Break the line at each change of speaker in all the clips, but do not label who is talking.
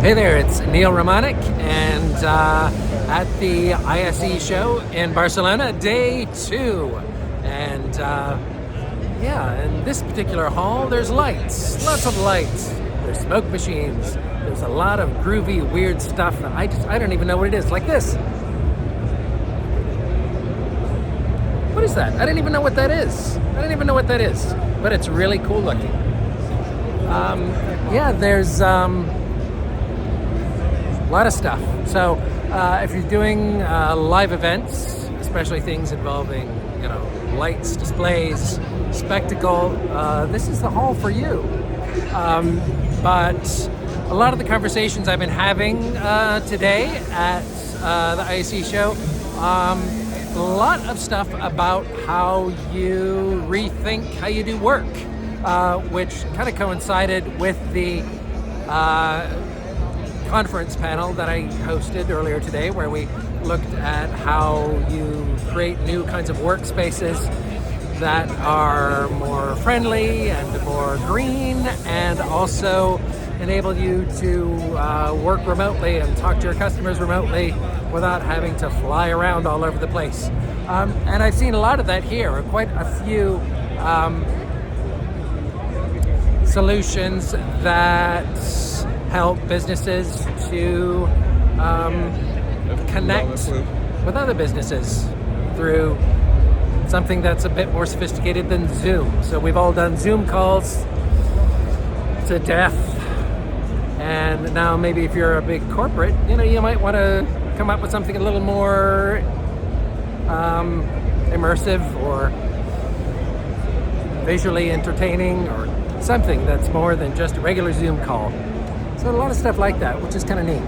Hey there, it's Neal Romanek, and at the ISE show in Barcelona, day 2. And in this particular hall, there's lights, lots of lights. There's smoke machines. There's a lot of groovy, weird stuff that I don't even know what it is, like this. What is that? I don't even know what that is. But it's really cool looking. There's a lot of stuff. So if you're doing live events, especially things involving, lights, displays, spectacle, this is the hall for you. But a lot of the conversations I've been having today at the ISE show, a lot of stuff about how you rethink how you do work, which kind of coincided with the conference panel that I hosted earlier today, where we looked at how you create new kinds of workspaces that are more friendly and more green, and also enable you to work remotely and talk to your customers remotely without having to fly around all over the place. And I've seen a lot of that here, quite a few solutions that help businesses to connect with other businesses through something that's a bit more sophisticated than Zoom. So we've all done Zoom calls to death, and now maybe if you're a big corporate, you might want to come up with something a little more immersive or visually entertaining, or something that's more than just a regular Zoom call. So a lot of stuff like that, which is kind of neat.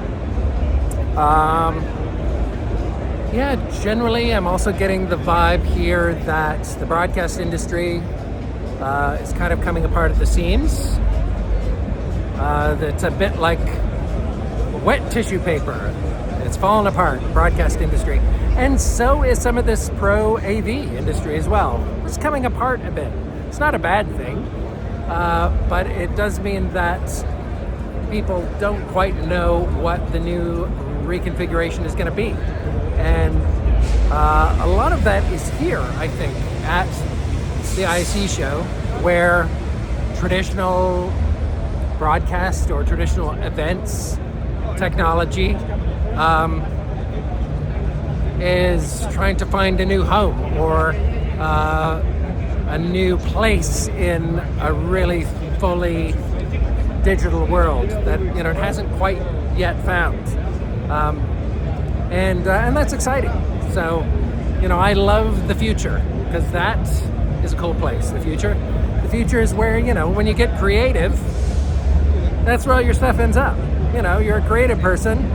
Generally I'm also getting the vibe here that the broadcast industry is kind of coming apart at the seams. That's a bit like wet tissue paper. It's fallen apart, broadcast industry. And so is some of this pro AV industry as well. It's coming apart a bit. It's not a bad thing, but it does mean that people don't quite know what the new reconfiguration is going to be. And a lot of that is here, I think, at the ISE show, where traditional broadcast or traditional events technology is trying to find a new home, or a new place in a really fully digital world that it hasn't quite yet found, and that's exciting. So I love the future, because that is a cool place. The future is where when you get creative, that's where all your stuff ends up. You're a creative person.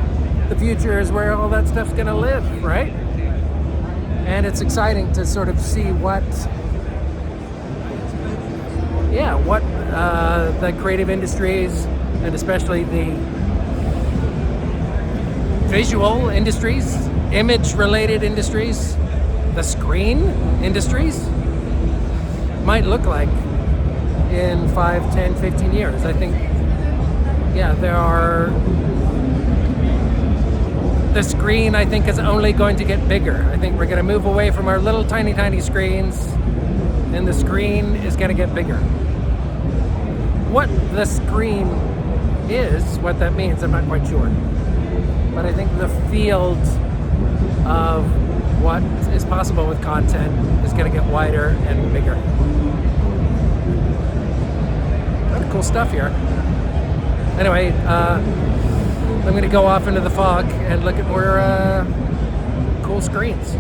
The future is where all that stuff's gonna live, right? And it's exciting to sort of see what the creative industries, and especially the visual industries, image-related industries, the screen industries, might look like in 5, 10, 15 years. I think, the screen, I think, is only going to get bigger. I think we're going to move away from our little tiny screens, and the screen is going to get bigger. What the screen is, what that means, I'm not quite sure. But I think the field of what is possible with content is going to get wider and bigger. A lot of cool stuff here. Anyway, I'm going to go off into the fog and look at more cool screens.